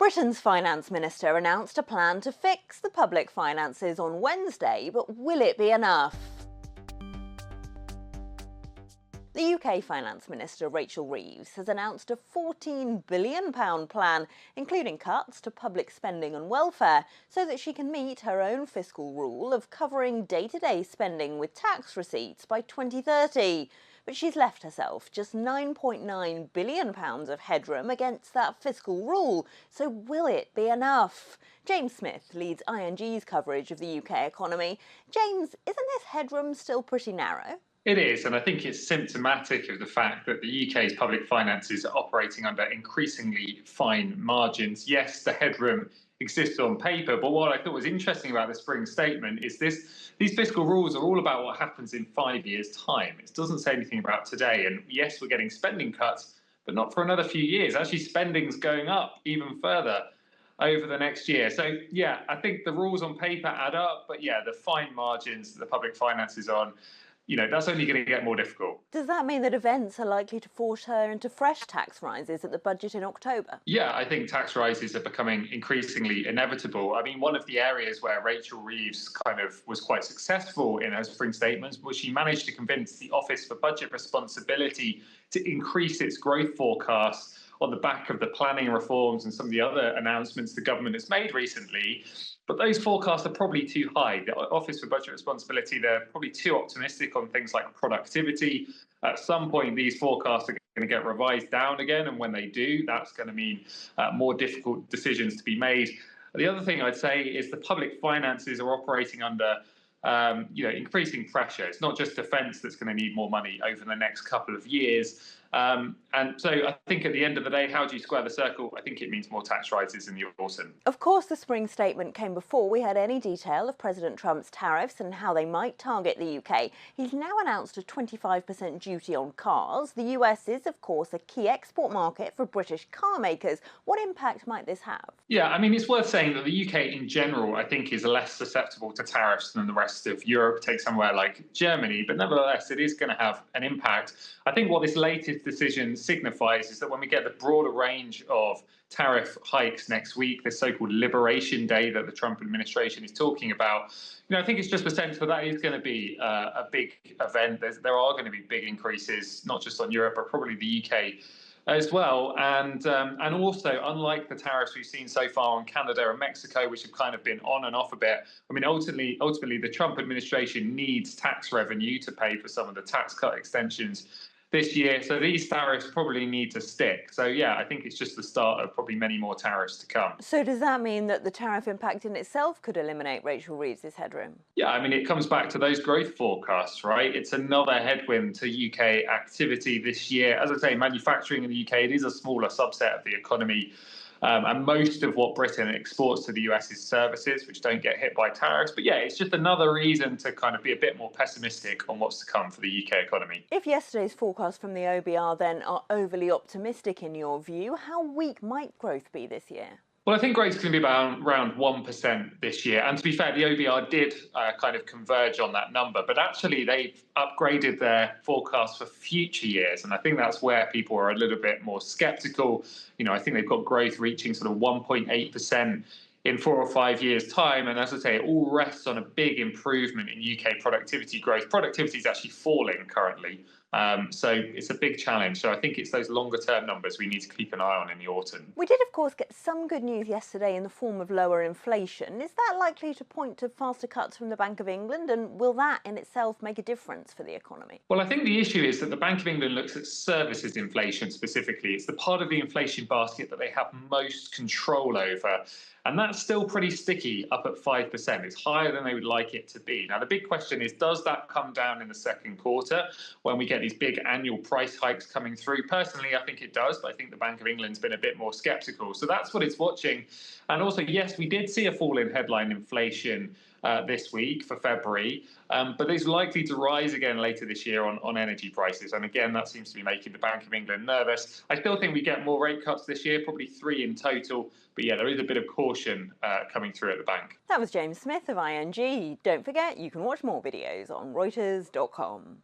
Britain's finance minister announced a plan to fix the public finances on Wednesday, but will it be enough? The UK Finance Minister Rachel Reeves has announced a £14 billion plan, including cuts to public spending and welfare, so that she can meet her own fiscal rule of covering day-to-day spending with tax receipts by 2030. But she's left herself just £9.9 billion of headroom against that fiscal rule. So will it be enough? James Smith leads ING's coverage of the UK economy. James, isn't this headroom still pretty narrow? It is, and I think it's symptomatic of the fact that the UK's public finances are operating under increasingly fine margins. Yes, the headroom exists on paper, but what I thought was interesting about the spring statement is these fiscal rules are all about what happens in 5 years' time. It doesn't say anything about today. And yes, we're getting spending cuts, but not for another few years. Actually, spending's going up even further over the next year. So, yeah, I think the rules on paper add up, but yeah, the fine margins that the public finances on, that's only going to get more difficult. Does that mean that events are likely to force her into fresh tax rises at the budget in October? Yeah, I think tax rises are becoming increasingly inevitable. I mean, one of the areas where Rachel Reeves kind of was quite successful in her spring statements was she managed to convince the Office for Budget Responsibility to increase its growth forecast on the back of the planning reforms and some of the other announcements the government has made recently. But those forecasts are probably too high. The Office for Budget Responsibility, they're probably too optimistic on things like productivity. At some point, these forecasts are going to get revised down again. And when they do, that's going to mean more difficult decisions to be made. The other thing I'd say is the public finances are operating under increasing pressure. It's not just defence that's going to need more money over the next couple of years. And so I think at the end of the day, how do you square the circle? I think it means more tax rises in the autumn. Of course, the spring statement came before we had any detail of President Trump's tariffs and how they might target the UK. He's now announced a 25% duty on cars. The US is, of course, a key export market for British car makers. What impact might this have? Yeah, I mean, it's worth saying that the UK in general, I think, is less susceptible to tariffs than the rest of Europe. Take somewhere like Germany, but nevertheless, it is going to have an impact. I think what this latest decision signifies is that when we get the broader range of tariff hikes next week, this so-called Liberation Day that the Trump administration is talking about, I think it's just a sense that that is going to be a big event. There are going to be big increases, not just on Europe, but probably the UK as well. And also, unlike the tariffs we've seen so far on Canada and Mexico, which have kind of been on and off a bit, I mean, ultimately, the Trump administration needs tax revenue to pay for some of the tax cut extensions this year. So these tariffs probably need to stick. So, yeah, I think it's just the start of probably many more tariffs to come. So does that mean that the tariff impact in itself could eliminate Rachel Reeves' headroom? Yeah, I mean, it comes back to those growth forecasts, right? It's another headwind to UK activity this year. As I say, manufacturing in the UK, it is a smaller subset of the economy. And most of what Britain exports to the US is services, which don't get hit by tariffs. But yeah, it's just another reason to kind of be a bit more pessimistic on what's to come for the UK economy. If yesterday's forecasts from the OBR then are overly optimistic in your view, how weak might growth be this year? Well, I think growth is going to be around 1% this year. And to be fair, the OBR did kind of converge on that number. But actually, they've upgraded their forecast for future years. And I think that's where people are a little bit more sceptical. I think they've got growth reaching sort of 1.8% in 4 or 5 years' time. And as I say, it all rests on a big improvement in UK productivity growth. Productivity is actually falling currently. So it's a big challenge. So I think it's those longer term numbers we need to keep an eye on in the autumn. We did, of course, get some good news yesterday in the form of lower inflation. Is that likely to point to faster cuts from the Bank of England? And will that in itself make a difference for the economy? Well, I think the issue is that the Bank of England looks at services inflation specifically. It's the part of the inflation basket that they have most control over. And that's still pretty sticky, up at 5%. It's higher than they would like it to be. Now, the big question is, does that come down in the second quarter when we get these big annual price hikes coming through? Personally, I think it does, but I think the Bank of England's been a bit more sceptical. So that's what it's watching. And also, yes, we did see a fall in headline inflation this week for February, but it's likely to rise again later this year on energy prices. And again, that seems to be making the Bank of England nervous. I still think we get more rate cuts this year, probably 3 in total. But yeah, there is a bit of caution coming through at the bank. That was James Smith of ING. Don't forget, you can watch more videos on Reuters.com.